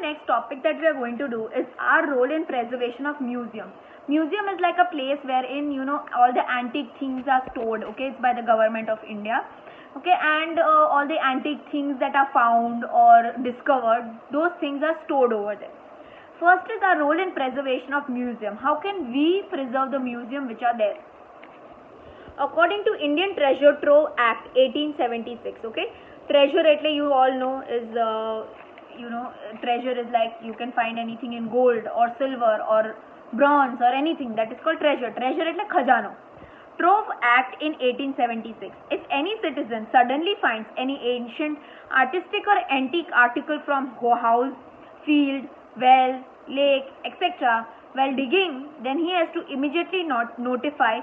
next topic that we are going to do is our role in preservation of museum. Museum is like a place wherein all the antique things are stored. Okay, it's by the government of India. Okay, and all the antique things that are found or discovered, those things are stored over there. First is our role in preservation of museum. How can we preserve the museum which are there? According to Indian Treasure Trove Act 1876, okay, treasure એટલે you all know is treasure is like you can find anything in gold or silver or bronze or anything, that is called treasure. Treasure એટલે ખજાનો. Trove Act in 1876. If any citizen suddenly finds any ancient, artistic or antique article from house, field, well, lake, etc. while digging, then he has to immediately notify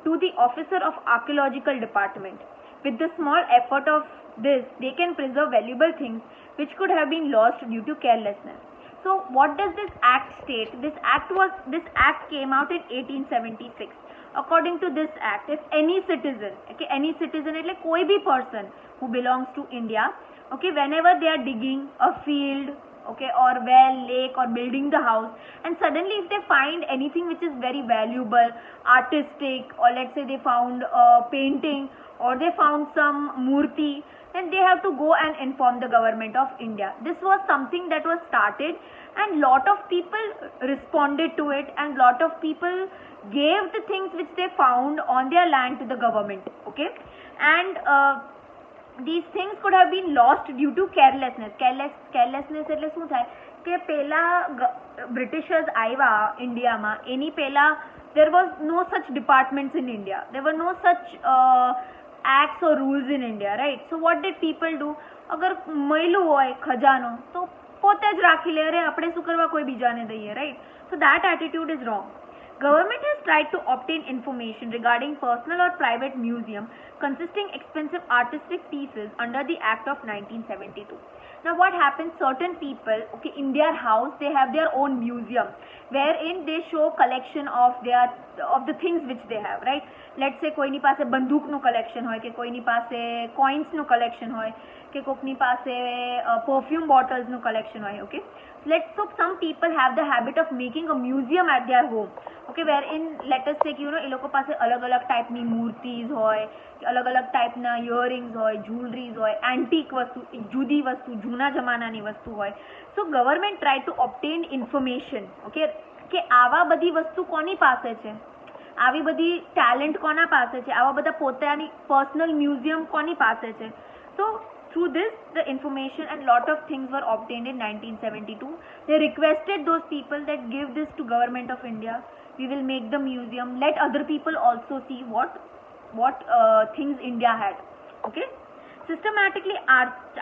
to the officer of archaeological department. With the small effort of this, they can preserve valuable things which could have been lost due to carelessness. So what does this act state? This act came out in 1876. According to this act, if any citizen, okay, any citizen એટલે કોઈ બી person who belongs to India, okay, whenever they are digging a field, okay, or well, lake, or building the house, and suddenly if they find anything which is very valuable, artistic, or let's say they found a painting or they found some murti, then they have to go and inform the government of India. This was something that was started and lot of people responded to it, and lot of people gave the things which they found on their land to the government. Okay, and these things could have been lost due to carelessness. Carelessness એટલે શું થાય કે પહેલા Britishers આવ્યા ઇન્ડિયામાં, એની પહેલા there was no such departments in India. There were no such acts or rules in India, right? So what did people do? અગર મયલું હોય ખજાનો તો પોતે જ રાખી લે, અરે આપણે શું કરવા કોઈ બીજાને દઈએ, right? So that attitude is wrong. Government has tried to obtain information regarding personal or private museum consisting expensive artistic pieces under the Act of 1972. Now what happens, certain people, okay, in their house they have their own museum wherein they show collection of the things which they have, right? Let's say કોઈની પાસે બંદૂકનું collection હોય, કે કોઈની પાસે coinsનું collection હોય, કે કોઈની પાસે perfume bottlesનું collection હોય, okay? So some people have the habit of making a museum at their home, okay, wherein let us say એ લોકો પાસે અલગ-અલગ ટાઈપની મૂર્તિઝ હોય, અલગ-અલગ ટાઈપના ઇયરિંગ્સ હોય, જ્વેલરીઝ હોય, એન્ટિક વસ્તુ, જુદી વસ્તુ, જૂના જમાનાની વસ્તુ હોય. So government tried to obtain information, okay, કે આવા બધી વસ્તુ કોની પાસે છે, આવી બધી ટેલેન્ટ કોના પાસે છે, આવા બધા પોતાની પર્સનલ મ્યુઝિયમ કોની પાસે છે. So through this, the information and lot of things were obtained in 1972. They requested those people that give this to government of India. We will make the museum. Let other people also see what things India had. Okay. Systematically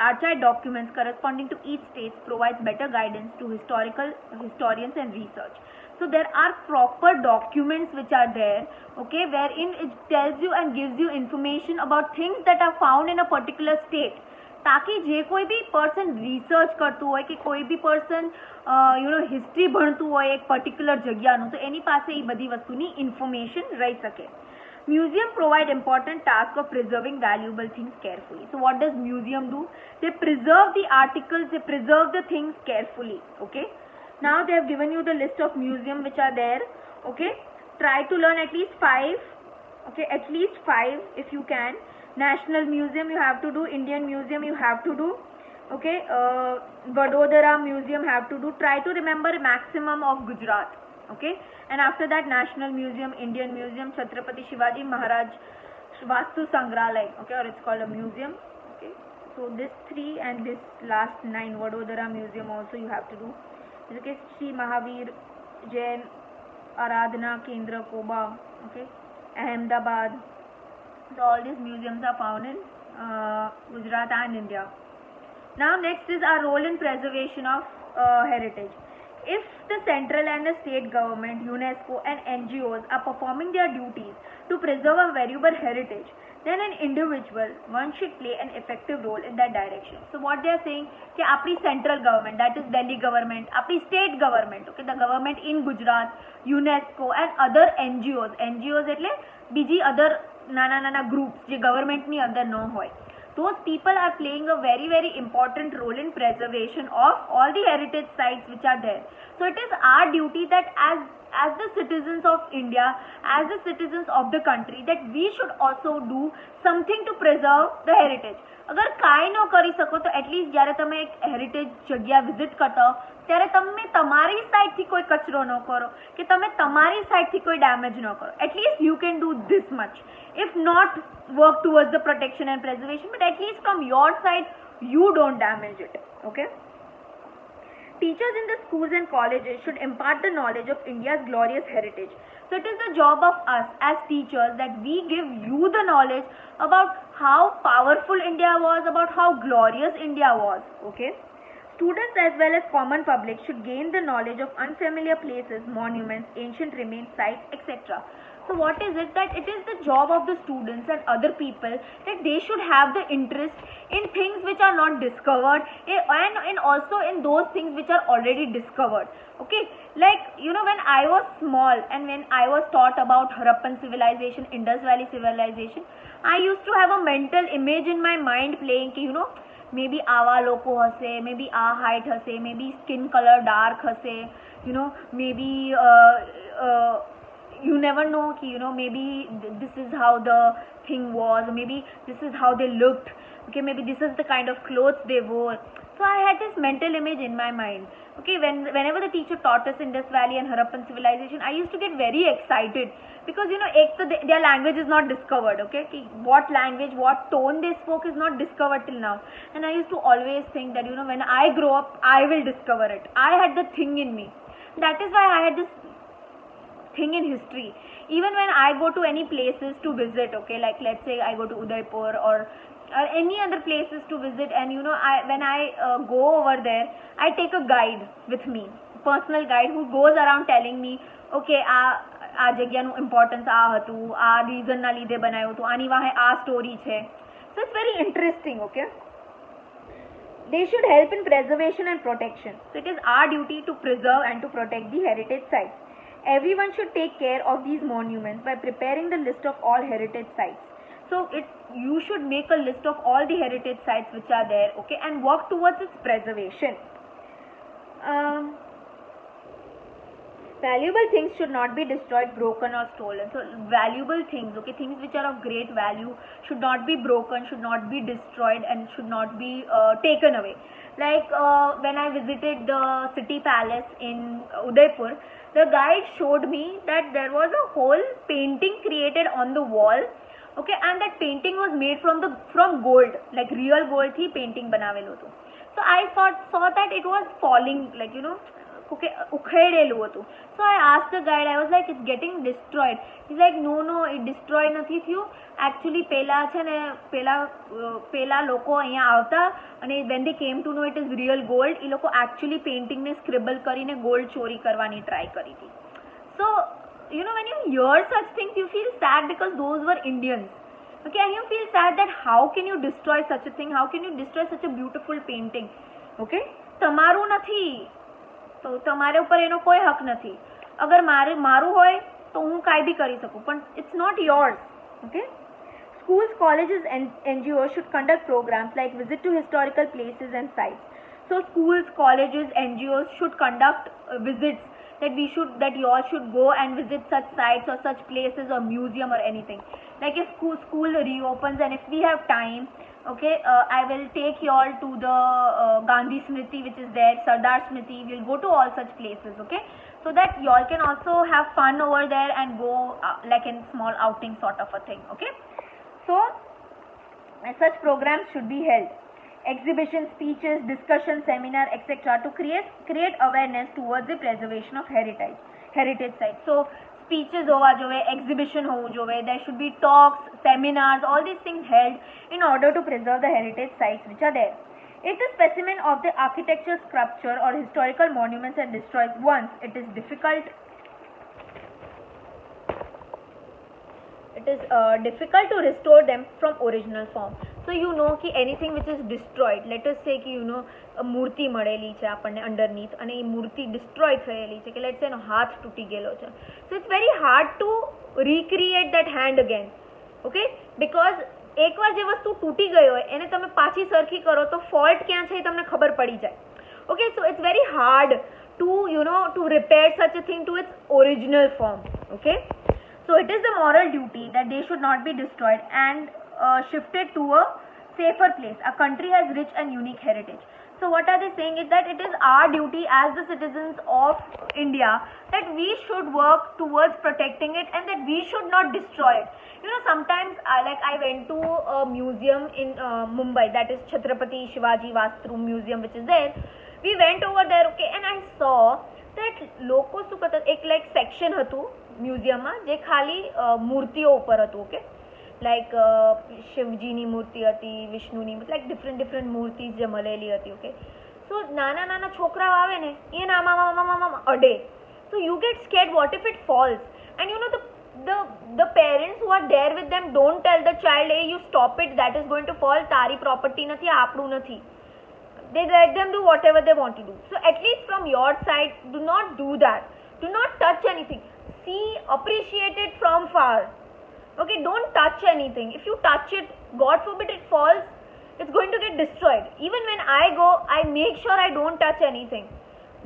archived documents corresponding to each state provides better guidance to historians and research. So there are proper documents which are there, okay, wherein it tells you and gives you information about things that are found in a particular state. ताकि જે કોઈ બી person research કરતું હોય કે કોઈ બી person history ભણતું હોય એક particular જગ્યાનું, તો એની પાસે એ બધી વસ્તુની ઇન્ફોર્મેશન રહી શકે. Museum provide important task of preserving valuable things carefully. So what does museum do? They preserve the articles, they preserve the things carefully. Okay. Now they have given you the list of museum which are there. Okay. Try to learn at least 5. Okay, at least 5 if you can. National Museum you have to do, Indian Museum you have to do, okay, Vadodara Museum have to do. Try to remember maximum of Gujarat, okay, and after that National Museum, Indian Museum, Chhatrapati Shivaji Maharaj Vastu Sangrahalaya, okay, or it's called a museum, okay. So this 3 and this last 9 Vadodara Museum also you have to do. Okay, Sri Mahavir Jain Aradhana Kendra Koba, okay, Ahmedabad. So all these museums are found in Gujarat and India. Now next is our role in preservation of heritage. If the central and the state government, UNESCO and NGOs are performing their duties to preserve a valuable heritage, then an individual, one should play an effective role in that direction. So what they are saying, कि आपरी central government, that is Delhi government, आपरी state government, okay, the government in Gujarat, UNESCO and other NGOs એટલે બીજી other નાના groups જે ગવર્મેન્ટની અંદર ન હોય, those people are playing a very, very important role in preservation of all the heritage sites which are there. So it is our duty that as the citizens of India, as the citizens of the country, that we should also do something to preserve the heritage. અગર કાંઈ ન કરી શકો તો at least જ્યારે તમે એક heritage જગ્યા વિઝિટ કરતા હો ત્યારે તમે તમારી સાઈડથી કોઈ કચરો ન કરો કે તમે તમારી સાઈડથી કોઈ ડેમેજ ન કરો. At least you can do this much. If not work towards the protection and preservation, but at least from your side you don't damage it. Okay. Teachers in the schools and colleges should impart the knowledge of India's glorious heritage. So it is the job of us as teachers that we give you the knowledge about how powerful India was, about how glorious India was. Okay. Students as well as common public should gain the knowledge of unfamiliar places, monuments, ancient remains, sites, etc. So what is it? That it is the job of the students and other people that they should have the interest in things which are not discovered, and also in those things which are already discovered. Okay, like when I was small and when I was taught about Harappan civilization, Indus Valley civilization, I used to have a mental image in my mind playing ki maybe આવા લોકો હશે, maybe આ height હશે, maybe skin color dark હશે, maybe you never know ki maybe this is how the thing was, maybe this is how they looked, okay, maybe this is the kind of clothes they wore. So I had this mental image in my mind. Okay, whenever the teacher taught us Indus Valley and Harappan civilization, I used to get very excited because their language is not discovered. Okay, what language, what tone they spoke is not discovered till now, and I used to always think that when I grow up, I will discover it. I had the thing in me. That is why I had this thing in history. Even when I go to any places to visit, okay, like let's say I go to Udaipur or any other places to visit, and when I go over there, I take a guide with me, personal guide, who goes around telling me, okay, આ જગ્યાનું importance આ હતું, આ રીઝનના લીધે બનાવ્યું હતું, આની વાહે આ સ્ટોરી છે. So it's very interesting. Okay, they should help in preservation and protection. So it is our duty to preserve and to protect the heritage sites. Everyone should take care of these monuments by preparing the list of all heritage sites. So you should make a list of all the heritage sites which are there, okay, and work towards its preservation. Valuable things should not be destroyed, broken or stolen. So valuable things, okay, things which are of great value should not be broken, should not be destroyed, and should not be taken away. Like when I visited the city palace in Udaipur, the guide showed me that there was a whole painting created on the wall. Okay, and that painting was made from gold, like real gold thi painting બનાવેલું હતું. So I saw that it was falling, like okay, ઉખેડેલું હતું. So I asked the guide, I was like, it's getting destroyed. He's like, no, it destroyed નથી થયું. Actually પેલા છે ને પેલા લોકો અહીંયા આવતા અને when they came to know it is real gold, એ લોકો actually painting ને scribble કરીને gold ચોરી કરવાની try કરી હતી. So when you hear such things, you feel sad because those were Indians. Okay, and you feel sad that how can you destroy such a thing? How can you destroy such a beautiful painting? Okay, તમારું નથી, તો તમારે ઉપર એનો કોઈ હક નથી. અગર મારું હોય તો હું કાંઈ બી કરી શકું, પણ it's not yours. Okay, schools, colleges and NGOs should conduct programs like visit to historical places and sites. So schools, colleges, NGOs should conduct visits, that you all should go and visit such sites or such places or museum or anything. Like if school reopens and if we have time, okay, I will take you all to the Gandhi Smriti which is there, Sardar Smriti. We'll go to all such places, okay, so that you all can also have fun over there and go like in small outing sort of a thing. Okay, so such programs should be held. Exhibitions, speeches, discussions, seminar, etc. to create awareness towards the preservation of heritage sites. So speeches hova jove, exhibition hovu jove, there should be talks, seminars, all these things held in order to preserve the heritage sites which are there. If the specimen of the architecture, sculpture or historical monuments are destroyed once, it is difficult to restore them from original form. So ki anything which is destroyed, let us say ki a મૂર્તિ મળેલી છે આપણને underneath અને એ મૂર્તિ destroy થયેલી છે, કે let's say એનો હાથ તૂટી ગયેલો છે. So it's very hard to recreate that hand again, okay, because એકવાર જે વસ્તુ તૂટી ગઈ હોય એને તમે પાછી સરખી કરો તો ફોલ્ટ ક્યાં છે એ તમને ખબર પડી જાય. Okay, so it's very hard to, you know, to repair such a thing to its original form. Okay, so it is the moral duty that they should not be destroyed and shifted to a safer place. A country has rich and unique heritage. So what are they saying is that it is our duty as the citizens of India that we should work towards protecting it and that we should not destroy it. You know, sometimes I went to a museum in Mumbai, that is Chhatrapati Shivaji Vastu Museum, which is there. We went over there, okay, and I saw that લોકો શું કરતા, એક like section હતું મ્યુઝિયમમાં જે ખાલી મૂર્તિઓ ઉપર હતું. ઓકે, લાઈક શિવજીની મૂર્તિ હતી, વિષ્ણુની, લાઈક ડિફરન્ટ મૂર્તિઝ જે મળેલી હતી. ઓકે, સો નાના નાના છોકરાઓ આવે ને એ આમાં અડે. So you get scared vote if it false and you know the parents who are there with them don't tell the child, hey, you stop it, that is going to fall, તારી property નથી, આપણું નથી. They let them do whatever they want to do. So at least from your side, do not do that. Do not touch anything. See, appreciate it from far. Okay, don't touch anything. If you touch it, God forbid it falls, it's going to get destroyed. Even when I go, I make sure I don't touch anything.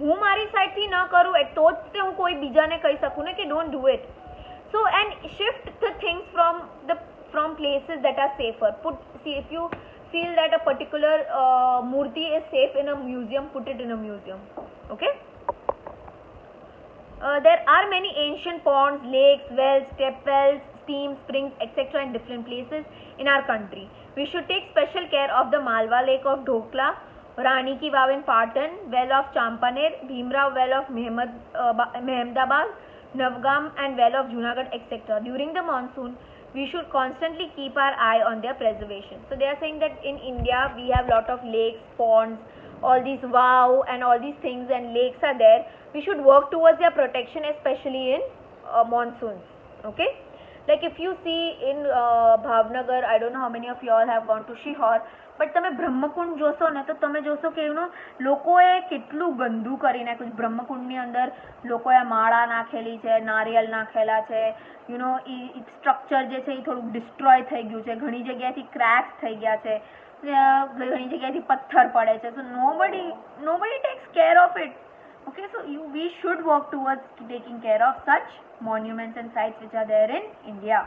હું મારી સાઈડથી ન કરું તો જ હું કોઈ બીજાને કહી શકું ને કે don't do it. So, and shift the things from places that are safer. See, if you feel that a particular murti is safe in a museum, put it in a museum. Okay, there are many ancient ponds, lakes, wells, step wells, steam springs, etc. in different places in our country. We should take special care of the Malwa Lake of Dhokla, Rani Ki Vav in Patan, well of Champaner, Bhimrao well of Mehmedabad, Navgam and well of Junagadh, etc. During the monsoon, we should constantly keep our eye on their preservation. So they are saying that in India we have lot of lakes, ponds, all these wow and all these things and lakes are there. We should work towards their protection, especially in monsoons. Okay, like if you see in Bhavnagar, I don't know how many of you all have gone to Shihor, but તમે બ્રહ્મકુંડ જોશો ને તો તમે જોશો કે એનું લોકોએ કેટલું ગંદુ કરી નાખ્યું છે. બ્રહ્મકુંડની અંદર લોકોએ માળા નાખેલી છે, નારિયેલ નાખેલા છે, યુ નો એ સ્ટ્રક્ચર જે છે એ થોડુંક ડિસ્ટ્રોય થઈ ગયું છે, ઘણી જગ્યાએથી ક્રેક્સ થઈ ગયા છે, ઘણી જગ્યાએથી પથ્થર પડે છે. સો nobody takes care of it. Okay, so we should work towards taking care of such monuments and sites which are there in India.